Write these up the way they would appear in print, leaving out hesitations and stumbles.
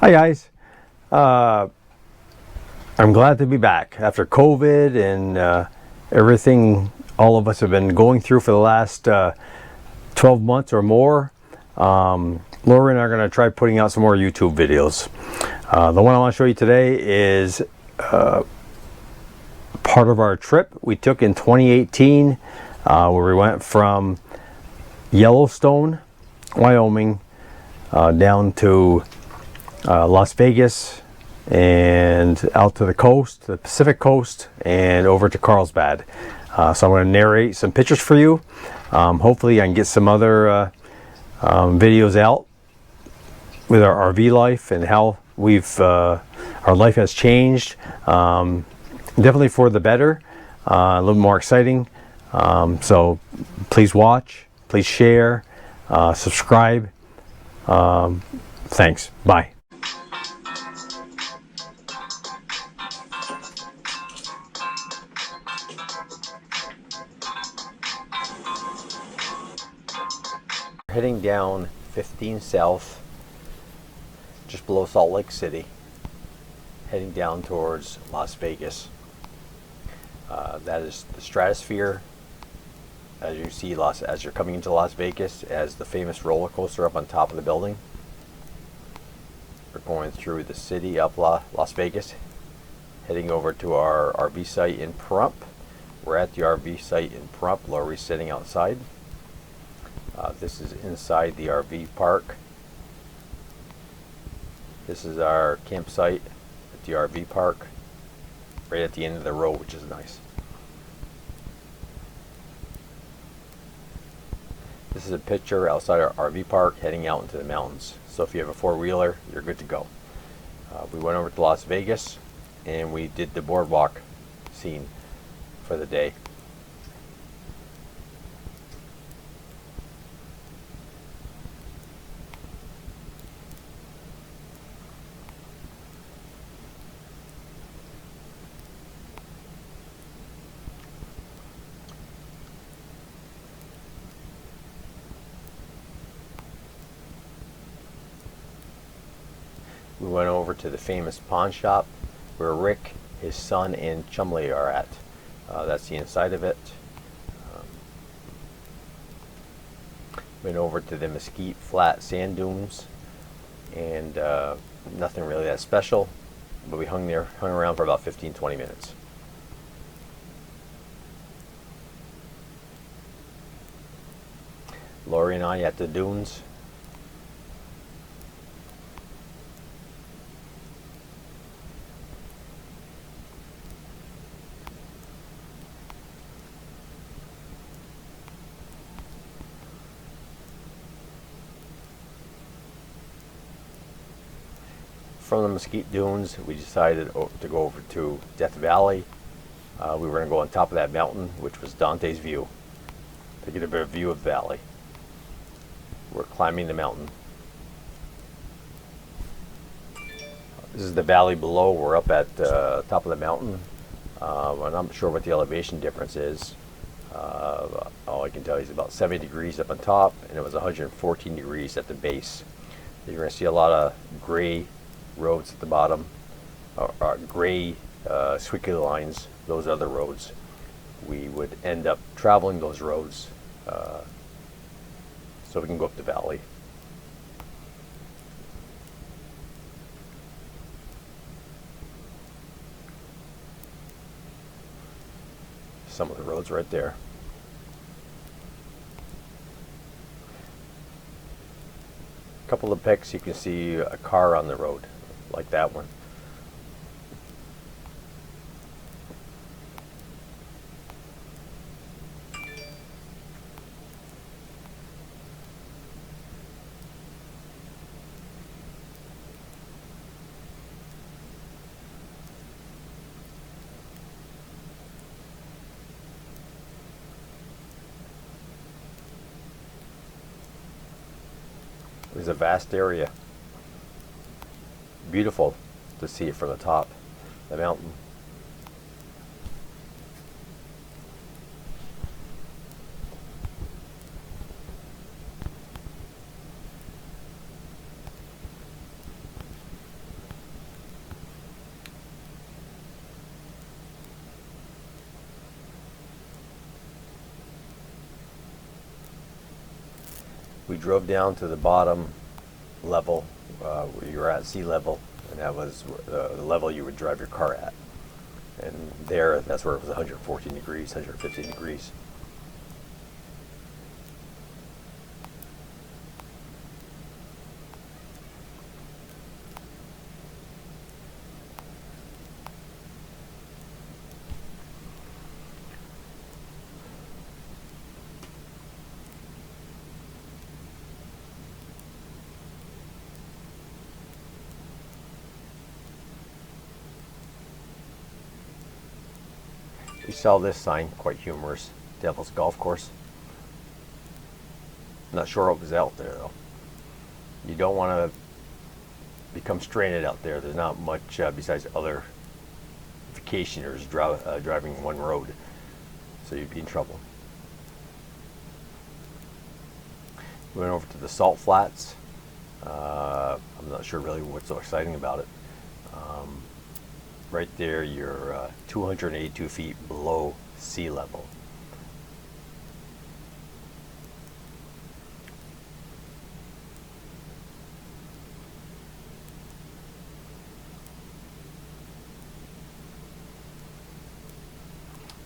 Hi guys, I'm glad to be back after COVID and everything all of us have been going through for the last 12 months or more. Laura and I are going to try putting out some more YouTube videos. The one I want to show you today is part of our trip we took in 2018 where we went from Yellowstone, Wyoming down to Las Vegas and out to the coast, the Pacific coast, and over to Carlsbad. So I'm going to narrate some pictures for you. Hopefully I can get some other videos out with our RV life and how our life has changed. Definitely for the better, a little more exciting. So please watch, please share, subscribe. Thanks. Bye. Heading down 15 South, just below Salt Lake City, heading down towards Las Vegas. That is the Stratosphere. As you see, as you're coming into Las Vegas, as the famous roller coaster up on top of the building. We're going through the city of Las Vegas, heading over to our RV site in Pahrump. We're at the RV site in Pahrump. Lori's sitting outside. This is inside the RV park. This is our campsite at the RV park, right at the end of the road, which is nice. This is a picture outside our RV park heading out into the mountains. So if you have a four-wheeler, you're good to go. We went over to Las Vegas and we did the boardwalk scene for the day. We went over to the famous pawn shop where Rick, his son, and Chumley are at. That's the inside of it. Went over to the Mesquite Flat sand dunes, and nothing really that special, but we hung around for about 15-20 minutes. Lori and I at the dunes. From the Mesquite Dunes, we decided to go over to Death Valley. We were going to go on top of that mountain, which was Dante's View, to get a better view of the valley. We're climbing the mountain. This is the valley below. We're up at the top of the mountain. I'm not sure what the elevation difference is. All I can tell you is about 70 degrees up on top, and it was 114 degrees at the base. You're going to see a lot of gray roads at the bottom, gray squiggly lines. Those are the roads. We would end up traveling those roads so we can go up the valley. Some of the roads right there. A couple of pics, you can see a car on the road, like that one. It was a vast area. Beautiful to see it from the top of the mountain. We drove down to the bottom level where you're at sea level, and that was the level you would drive your car at. And there, that's where it was 114 degrees, 115 degrees. We saw this sign, quite humorous, Devil's Golf Course. Not sure what was out there though. You don't want to become stranded out there. There's not much besides other vacationers driving one road, so you'd be in trouble. We went over to the salt flats. I'm not sure really what's so exciting about it. Right there, you're 282 feet below sea level.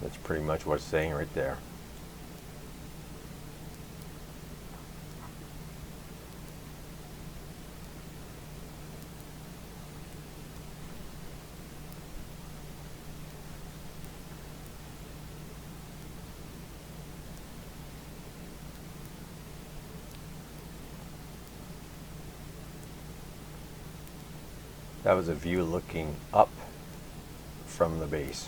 That's pretty much what it's saying right there. That was a view looking up from the base.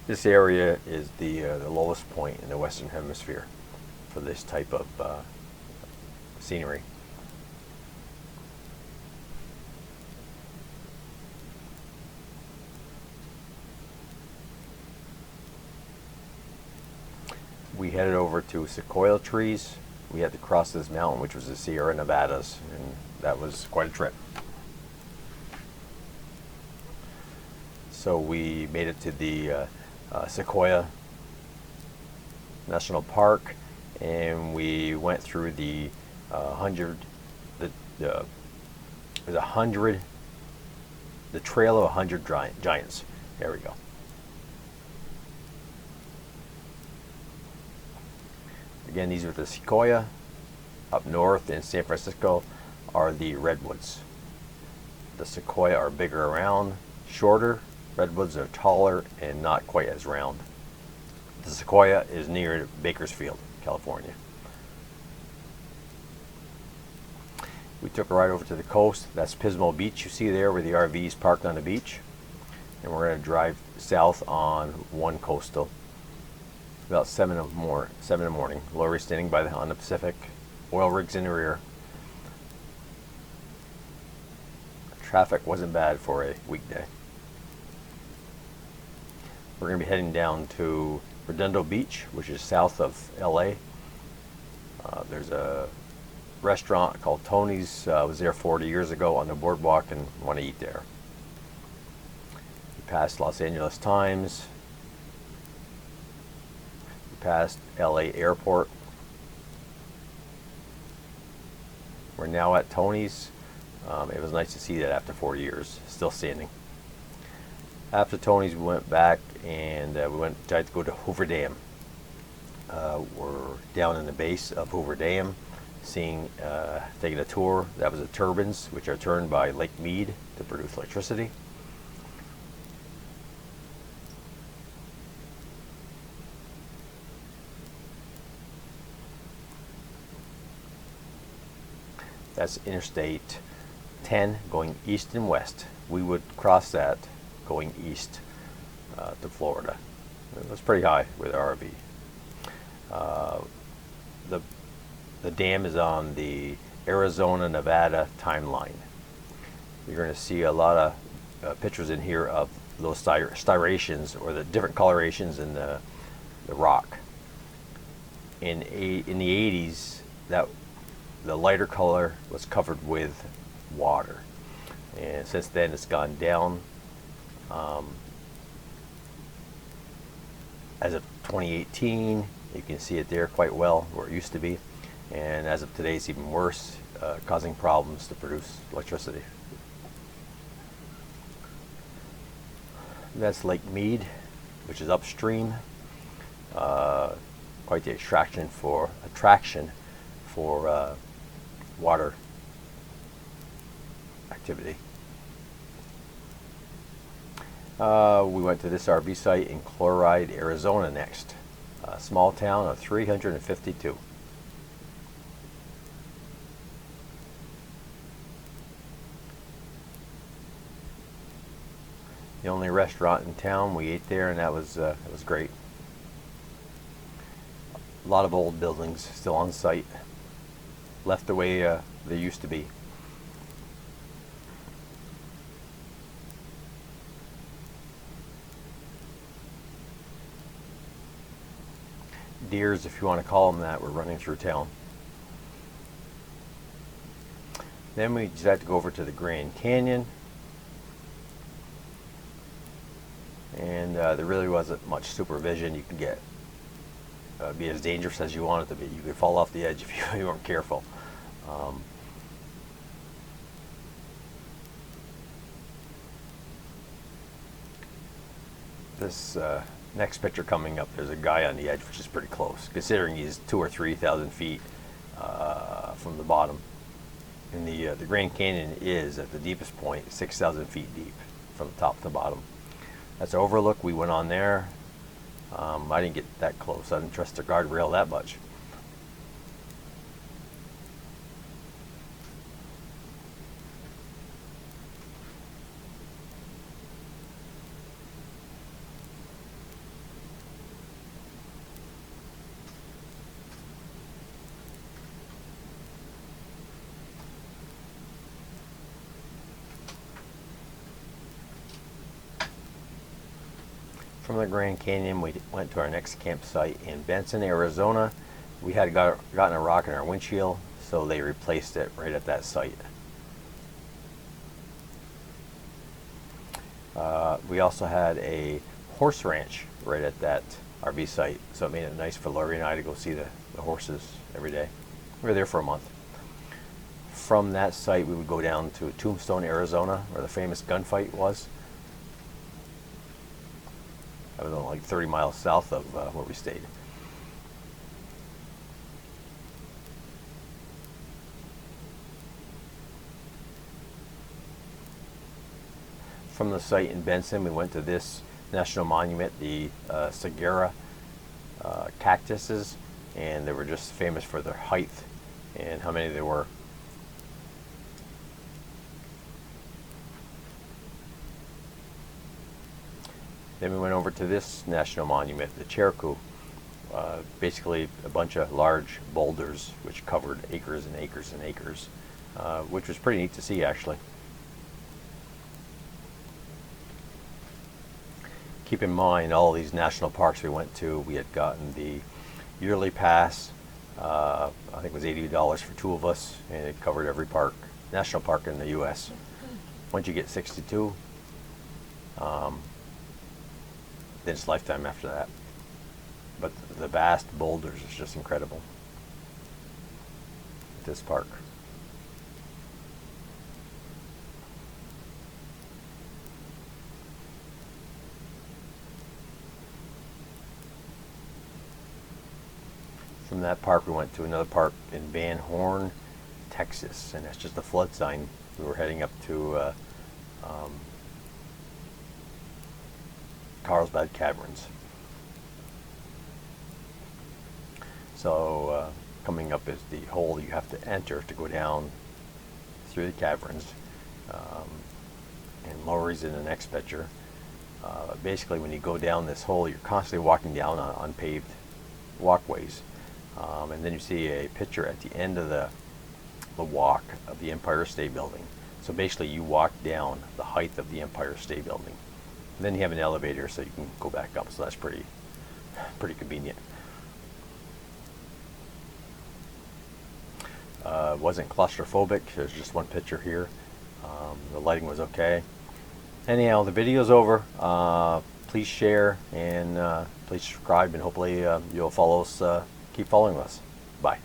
This area is the lowest point in the Western Hemisphere for this type of scenery. We headed over to Sequoia trees. We had to cross this mountain, which was the Sierra Nevadas, and that was quite a trip. So we made it to the Sequoia National Park, and we went through the trail of 100 giants. There we go. Again, these are the Sequoia. Up north in San Francisco are the redwoods. The Sequoia are bigger around, shorter. Redwoods are taller and not quite as round. The Sequoia is near Bakersfield, California. We took a ride over to the coast. That's Pismo Beach you see there where the RV's parked on the beach. And we're going to drive south on one coastal. About 7 in the morning. Lori standing on the Pacific. Oil rigs in the rear. Traffic wasn't bad for a weekday. We're going to be heading down to Redondo Beach, which is south of LA. There's a restaurant called Tony's. I was there 40 years ago on the boardwalk and want to eat there. We passed Los Angeles Times. We passed LA Airport. We're now at Tony's. It was nice to see that after 4 years, still standing. After Tony's, we went back and we tried to go to Hoover Dam. We're down in the base of Hoover Dam, taking a tour. That was the turbines, which are turned by Lake Mead to produce electricity. That's Interstate 10 going east and west. We would cross that going east to Florida. It was pretty high with RV. The dam is on the Arizona-Nevada timeline. You're going to see a lot of pictures in here of those striations or the different colorations in the rock. In the 80s, the lighter color was covered with water, and since then it's gone down As of 2018, you can see it there quite well where it used to be, and as of today it's even worse, causing problems to produce electricity. That's Lake Mead, which is upstream. Quite the attraction for water activity. We went to this RV site in Chloride, Arizona next. A small town of 352. The only restaurant in town, we ate there, and that was great. A lot of old buildings still on site, left the way they used to be. Deers, if you want to call them that, were running through town. Then we decided to go over to the Grand Canyon, and there really wasn't much supervision. You could get be as dangerous as you want it to be. You could fall off the edge if you weren't careful. This next picture coming up, there's a guy on the edge, which is pretty close, considering he's 2,000 or 3,000 feet from the bottom. And the Grand Canyon is, at the deepest point, 6,000 feet deep from the top to the bottom. That's an overlook. We went on there. I didn't get that close. I didn't trust the guardrail that much. From the Grand Canyon, we went to our next campsite in Benson, Arizona. We had gotten a rock in our windshield, so they replaced it right at that site. We also had a horse ranch right at that RV site, so it made it nice for Lori and I to go see the horses every day. We were there for a month. From that site, we would go down to Tombstone, Arizona, where the famous gunfight was. That was only like 30 miles south of where we stayed. From the site in Benson, we went to this national monument, the Saguaro cactuses, and they were just famous for their height and how many there were. Then we went over to this national monument, the Cherokee. Basically a bunch of large boulders which covered acres and acres and acres, which was pretty neat to see, actually. Keep in mind, all these national parks we went to, we had gotten the yearly pass. I think it was $80 for two of us, and it covered every national park in the U.S. Once you get 62, then it's lifetime after that. But the vast boulders is just incredible at this park. From that park, we went to another park in Van Horn, Texas, and that's just a flood sign. We were heading up to Carlsbad Caverns. So coming up is the hole you have to enter to go down through the caverns, and Lori's in the next picture. Basically, when you go down this hole, you're constantly walking down on unpaved walkways, and then you see a picture at the end of the walk of the Empire State Building. So basically, you walk down the height of the Empire State Building. And then you have an elevator, so you can go back up. So that's pretty convenient. Wasn't claustrophobic. There's just one picture here. The lighting was okay. anyhow, the video's over. Please share and please subscribe, and hopefully you'll follow us. Keep following us. Bye.